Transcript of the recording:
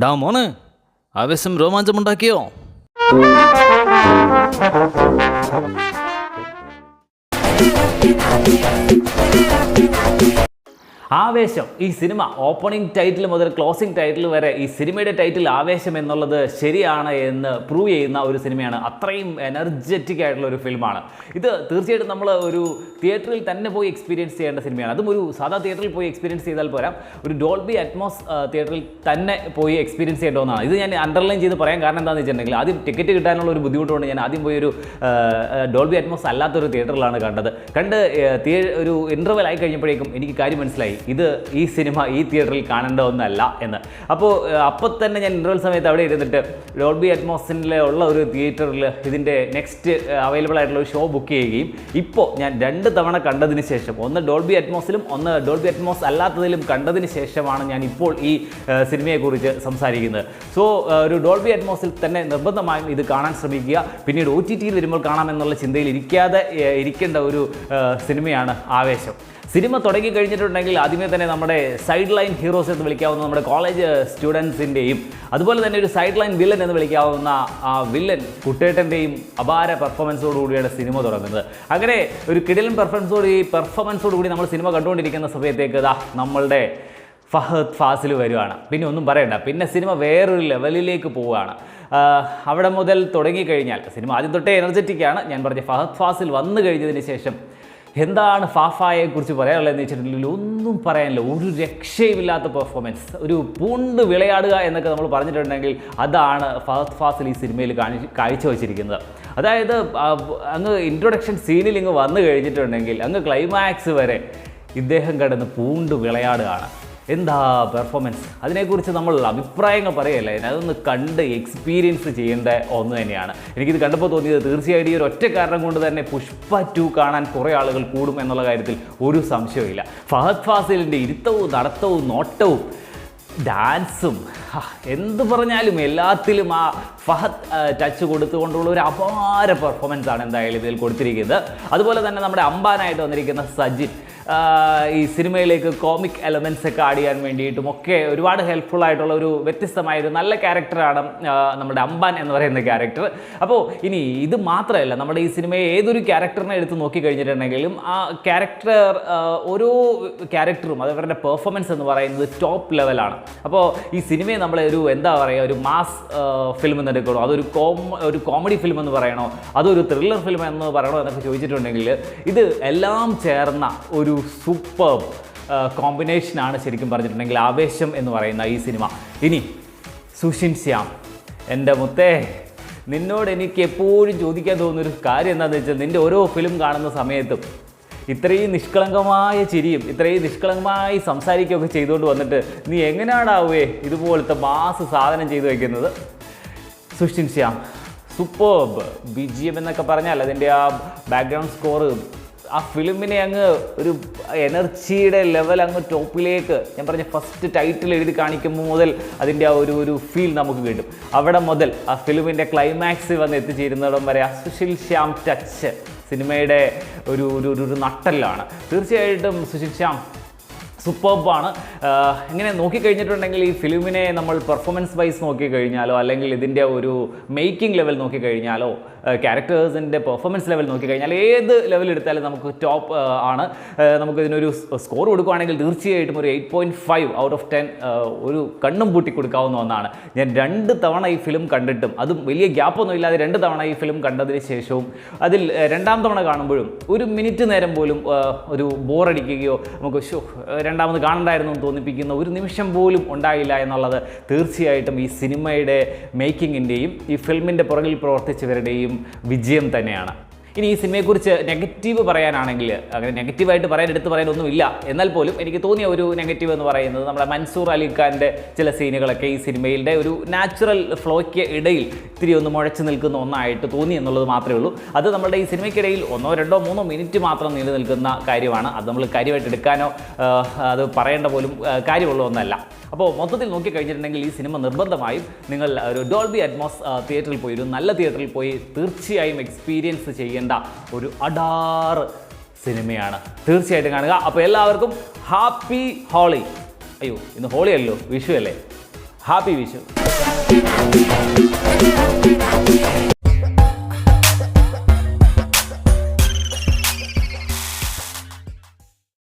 ഡാ മോനെ, ആവേശം രോമാഞ്ചമുണ്ടാക്കിയോ? ആവേശം, ഈ സിനിമ ഓപ്പണിംഗ് ടൈറ്റിൽ മുതൽ ക്ലോസിംഗ് ടൈറ്റിൽ വരെ ഈ സിനിമയുടെ ടൈറ്റിൽ ആവേശം എന്നുള്ളത് ശരിയാണ് എന്ന് പ്രൂവ് ചെയ്യുന്ന ഒരു സിനിമയാണ്. അത്രയും എനർജറ്റിക് ആയിട്ടുള്ള ഒരു ഫിലിമാണ് ഇത്. തീർച്ചയായിട്ടും നമ്മൾ ഒരു തിയേറ്ററിൽ തന്നെ പോയി എക്സ്പീരിയൻസ് ചെയ്യേണ്ട സിനിമയാണ്. അതും ഒരു സാധാ തിയേറ്ററിൽ പോയി എക്സ്പീരിയൻസ് ചെയ്താൽ പോരാ, ഒരു ഡോൾബി അറ്റ്മോസ് തിയേറ്ററിൽ തന്നെ പോയി എക്സ്പീരിയൻസ് ചെയ്യേണ്ട ഒന്നാണ്. ഇത് ഞാൻ അണ്ടർലൈൻ ചെയ്ത് പറയാൻ കാരണം എന്താണെന്ന് വെച്ചിട്ടുണ്ടെങ്കിൽ, ആദ്യം ടിക്കറ്റ് കിട്ടാനുള്ള ഒരു ബുദ്ധിമുട്ടുകൊണ്ട് ഞാൻ ആദ്യം പോയി ഒരു ഡോൾബി അറ്റ്മോസ് അല്ലാത്തൊരു തിയേറ്ററിലാണ് കണ്ട് ഒരു ഇൻ്റർവെൽ ആയി കഴിഞ്ഞപ്പോഴേക്കും എനിക്ക് കാര്യം മനസ്സിലായി, ഇത് ഈ സിനിമ ഈ തിയേറ്ററിൽ കാണേണ്ട ഒന്നല്ല എന്ന്. അപ്പോൾ തന്നെ ഞാൻ ഇൻ്റർവെൽ സമയത്ത് അവിടെ ഇരുന്നിട്ട് ഡോൾബി അറ്റ്മോസിലെ ഉള്ള ഒരു തിയേറ്ററിൽ ഇതിൻ്റെ നെക്സ്റ്റ് അവൈലബിൾ ആയിട്ടുള്ള ഒരു ഷോ ബുക്ക് ചെയ്യുകയും ഇപ്പോൾ ഞാൻ 2 തവണ കണ്ടതിന് ശേഷം, ഒന്ന് ഡോൾബി അറ്റ്മോസിലും ഒന്ന് ഡോൾബി അറ്റ്മോസ് അല്ലാത്തതിലും കണ്ടതിന് ശേഷമാണ് ഞാൻ ഇപ്പോൾ ഈ സിനിമയെക്കുറിച്ച് സംസാരിക്കുന്നത്. സോ ഒരു ഡോൾബി അറ്റ്മോസിൽ തന്നെ നിർബന്ധമായും ഇത് കാണാൻ ശ്രമിക്കുക. പിന്നീട് OTT വരുമ്പോൾ കാണാമെന്നുള്ള ചിന്തയിൽ ഇരിക്കേണ്ട ഒരു സിനിമയാണ് ആവേശം. സിനിമ തുടങ്ങി കഴിഞ്ഞിട്ടുണ്ടെങ്കിൽ ആദ്യമേ തന്നെ നമ്മുടെ സൈഡ് ലൈൻ ഹീറോസ് എന്ന് വിളിക്കാവുന്ന നമ്മുടെ കോളേജ് സ്റ്റുഡൻസിൻ്റെയും അതുപോലെ തന്നെ ഒരു സൈഡ് ലൈൻ വില്ലൻ എന്ന് വിളിക്കാവുന്ന ആ വില്ലൻ കുട്ടേട്ടൻ്റെയും അപാര പെർഫോമൻസോടുകൂടിയാണ് സിനിമ തുടങ്ങുന്നത്. അങ്ങനെ ഒരു കിടിലൻ പെർഫോമൻസോടുകൂടി നമ്മൾ സിനിമ കണ്ടുകൊണ്ടിരിക്കുന്ന സമയത്തേക്ക് നമ്മളുടെ ഫഹദ് ഫാസിൽ വരുവാണ്. പിന്നെ ഒന്നും പറയണ്ട, പിന്നെ സിനിമ വേറൊരു ലെവലിലേക്ക് പോവുകയാണ്. അവിടെ മുതൽ തുടങ്ങിക്കഴിഞ്ഞാൽ സിനിമ ആദ്യം തൊട്ടേ എനർജറ്റിക്കാണ്. ഞാൻ പറഞ്ഞ ഫഹദ് ഫാസിൽ വന്നു കഴിഞ്ഞതിന് ശേഷം എന്താണ് ഫാഫായെക്കുറിച്ച് പറയാനുള്ളതെന്ന് വെച്ചിട്ടുണ്ടെങ്കിൽ ഒന്നും പറയാനില്ല. ഒരു രക്ഷയുമില്ലാത്ത പെർഫോമൻസ്, ഒരു പൂണ്ട് വിളയാടുക എന്നൊക്കെ നമ്മൾ പറഞ്ഞിട്ടുണ്ടെങ്കിൽ അതാണ് ഫഹദ് ഫാസിൽ ഈ സിനിമയിൽ കാഴ്ചവെച്ചിരിക്കുന്നത്. അതായത് അങ്ങ് ഇൻട്രൊഡക്ഷൻ സീനിൽ ഇങ്ങ് വന്നു കഴിഞ്ഞിട്ടുണ്ടെങ്കിൽ അങ്ങ് ക്ലൈമാക്സ് വരെ ഇദ്ദേഹം കിടന്ന് പൂണ്ട് വിളയാടുകയാണ്. എന്താ പെർഫോമൻസ്! അതിനെക്കുറിച്ച് നമ്മൾ അഭിപ്രായങ്ങൾ പറയല്ലേ, അതൊന്ന് കണ്ട് എക്സ്പീരിയൻസ് ചെയ്യേണ്ട ഒന്ന് തന്നെയാണ്. എനിക്കിത് കണ്ടപ്പോൾ തോന്നിയത് തീർച്ചയായിട്ടും ഈ ഒരു ഒറ്റ കാരണം കൊണ്ട് തന്നെ പുഷ്പ 2 കാണാൻ കുറേ ആളുകൾ കൂടും എന്നുള്ള കാര്യത്തിൽ ഒരു സംശയവുമില്ല. ഫഹദ് ഫാസിലിൻ്റെ ഇരുത്തവും നടത്തവും നോട്ടവും ഡാൻസും എന്ത് പറഞ്ഞാലും എല്ലാത്തിലും ആ ഫഹദ് ടച്ച് കൊടുത്തുകൊണ്ടുള്ള ഒരു അപാര പെർഫോമൻസ് ആണ് എന്തായാലും ഇതിൽ കൊടുത്തിരിക്കുന്നത്. അതുപോലെ തന്നെ നമ്മുടെ അമ്പാനായിട്ട് വന്നിരിക്കുന്ന സജിൻ ഈ സിനിമയിലേക്ക് കോമിക് എലമെൻറ്റ്സ് ഒക്കെ ആഡ് ചെയ്യാൻ വേണ്ടിയിട്ടും ഒക്കെ ഒരുപാട് ഹെൽപ്ഫുൾ ആയിട്ടുള്ള ഒരു വ്യത്യസ്തമായൊരു നല്ല ക്യാരക്ടറാണ് നമ്മുടെ അമ്പാൻ എന്ന് പറയുന്ന ക്യാരക്ടർ. അപ്പോൾ ഇനി ഇത് മാത്രമല്ല, നമ്മുടെ ഈ സിനിമയെ ഏതൊരു ക്യാരക്ടറിനെ എടുത്ത് നോക്കിക്കഴിഞ്ഞിട്ടുണ്ടെങ്കിലും ആ ക്യാരക്ടർ ഓരോ ക്യാരക്ടറും അതവരുടെ പെർഫോമൻസ് എന്ന് പറയുന്നത് ടോപ്പ് ലെവലാണ്. അപ്പോൾ ഈ സിനിമയെ നമ്മളെ ഒരു എന്താ പറയുക, ഒരു മാസ് ഫിലിം എന്ന് എടുക്കണോ, അതൊരു കോമഡി ഫിലിം എന്ന് പറയണോ, അതൊരു ത്രില്ലർ ഫിലിം എന്ന് പറയണോ എന്നൊക്കെ ചോദിച്ചിട്ടുണ്ടെങ്കിൽ ഇത് എല്ലാം ചേർന്ന ഒരു സൂപ്പർ കോമ്പിനേഷനാണ് ശരിക്കും പറഞ്ഞിട്ടുണ്ടെങ്കിൽ ആവേശം എന്ന് പറയുന്ന ഈ സിനിമ. ഇനി സുഷിൻ ശ്യാം, എൻ്റെ മുത്തേ, നിന്നോട് എനിക്ക് എപ്പോഴും ചോദിക്കാൻ തോന്നുന്നൊരു കാര്യം എന്താണെന്ന് വെച്ചാൽ, നിൻ്റെ ഓരോ ഫിലിം കാണുന്ന സമയത്തും ഇത്രയും നിഷ്കളങ്കമായ ചിരിയും ഇത്രയും നിഷ്കളങ്കമായി സംസാരിക്കുകയൊക്കെ ചെയ്തുകൊണ്ട് വന്നിട്ട് നീ എങ്ങനെയാണാവേ ഇതുപോലത്തെ മാസ് സാധനം ചെയ്തു വയ്ക്കുന്നത്? സുഷിൻ ശ്യാം സൂപ്പർബ്. BGM എന്നൊക്കെ പറഞ്ഞാൽ അതിൻ്റെ ആ ബാക്ക്ഗ്രൗണ്ട് സ്കോറ് ആ ഫിലിമിനെ അങ്ങ് ഒരു എനർജിയുടെ ലെവൽ അങ്ങ് ടോപ്പിലേക്ക്, ഞാൻ പറഞ്ഞ ഫസ്റ്റ് ടൈറ്റിൽ എഴുതി കാണിക്കുമ്പോൾ മുതൽ അതിൻ്റെ ആ ഒരു ഫീൽ നമുക്ക് കിട്ടും. അവിടെ മുതൽ ആ ഫിലിമിൻ്റെ ക്ലൈമാക്സ് വന്ന് എത്തിച്ചേരുന്നിടം വരെ ആ സുഷിൻ ശ്യാം ടച്ച് സിനിമയുടെ ഒരു നട്ടെല്ലാണ്. തീർച്ചയായിട്ടും സുഷിൻ ശ്യാം സൂപ്പർബാണ്. ഇങ്ങനെ നോക്കിക്കഴിഞ്ഞിട്ടുണ്ടെങ്കിൽ ഈ ഫിലിമിനെ നമ്മൾ പെർഫോമൻസ് വൈസ് നോക്കിക്കഴിഞ്ഞാലോ അല്ലെങ്കിൽ ഇതിൻ്റെ ഒരു മേക്കിംഗ് ലെവൽ നോക്കിക്കഴിഞ്ഞാലോ ക്യാരക്ടേഴ്സിൻ്റെ പെർഫോമൻസ് ലെവൽ നോക്കിക്കഴിഞ്ഞാൽ ഏത് ലെവൽ എടുത്താലും നമുക്ക് ടോപ്പ് ആണ്. നമുക്കിതിനൊരു സ്കോർ കൊടുക്കുകയാണെങ്കിൽ തീർച്ചയായിട്ടും ഒരു 8.5 ഔട്ട് ഓഫ് 10 ഒരു കണ്ണും പൂട്ടി കൊടുക്കാവുന്ന ഒന്നാണ്. ഞാൻ 2 തവണ ഈ ഫിലിം കണ്ടിട്ടും, അതും വലിയ ഗ്യാപ്പൊന്നും ഇല്ലാതെ 2 തവണ ഈ ഫിലിം കണ്ടതിന് ശേഷവും അതിൽ 2ാം തവണ കാണുമ്പോഴും ഒരു മിനിറ്റ് നേരം പോലും ഒരു ബോറടിക്കുകയോ നമുക്ക് രണ്ടാമത് കാണണ്ടായിരുന്നു എന്ന് തോന്നിപ്പിക്കുന്ന ഒരു നിമിഷം പോലും ഉണ്ടായില്ല എന്നുള്ളത് തീർച്ചയായിട്ടും ഈ സിനിമയുടെ മേക്കിങ്ങിൻ്റെയും ഈ ഫിലിമിൻ്റെ പുറകിൽ പ്രവർത്തിച്ചവരുടെയും വിജയം തന്നെയാണ്. ഇനി ഈ സിനിമയെക്കുറിച്ച് നെഗറ്റീവ് പറയാനാണെങ്കിൽ, അങ്ങനെ നെഗറ്റീവായിട്ട് എടുത്തു പറയാനൊന്നുമില്ല, എന്നാൽ പോലും എനിക്ക് തോന്നിയ ഒരു നെഗറ്റീവ് എന്ന് പറയുന്നത് നമ്മുടെ മൻസൂർ അലിഖാൻ്റെ ചില സീനുകളൊക്കെ ഈ സിനിമയുടെ ഒരു നാച്ചുറൽ ഫ്ലോയ്ക്ക് ഇടയിൽ ഇത്തിരി ഒന്ന് മുഴച്ചു നിൽക്കുന്ന ഒന്നായിട്ട് തോന്നി എന്നുള്ളത് മാത്രമേ ഉള്ളൂ. അത് നമ്മുടെ ഈ സിനിമയ്ക്കിടയിൽ 1, 2, 3 മിനിറ്റ് മാത്രം നീണ്ടു നിൽക്കുന്ന കാര്യമാണ്. അത് നമ്മൾ കാര്യമായിട്ട് എടുക്കാനോ അത് പറയേണ്ട പോലും കാര്യമുള്ള ഒന്നല്ല. അപ്പോൾ മൊത്തത്തിൽ നോക്കിക്കഴിഞ്ഞിട്ടുണ്ടെങ്കിൽ ഈ സിനിമ നിർബന്ധമായും നിങ്ങൾ ഒരു ഡോൾബി അറ്റ്മോസ് തിയേറ്ററിൽ പോയി, ഒരു നല്ല തിയേറ്ററിൽ പോയി തീർച്ചയായും എക്സ്പീരിയൻസ് ചെയ്യേണ്ട ഒരു അടാറ് സിനിമയാണ്. തീർച്ചയായിട്ടും കാണുക. അപ്പോൾ എല്ലാവർക്കും ഹാപ്പി ഹോളി. അയ്യോ ഇന്ന് ഹോളി അല്ലോ, വിഷു അല്ലേ. ഹാപ്പി വിഷു.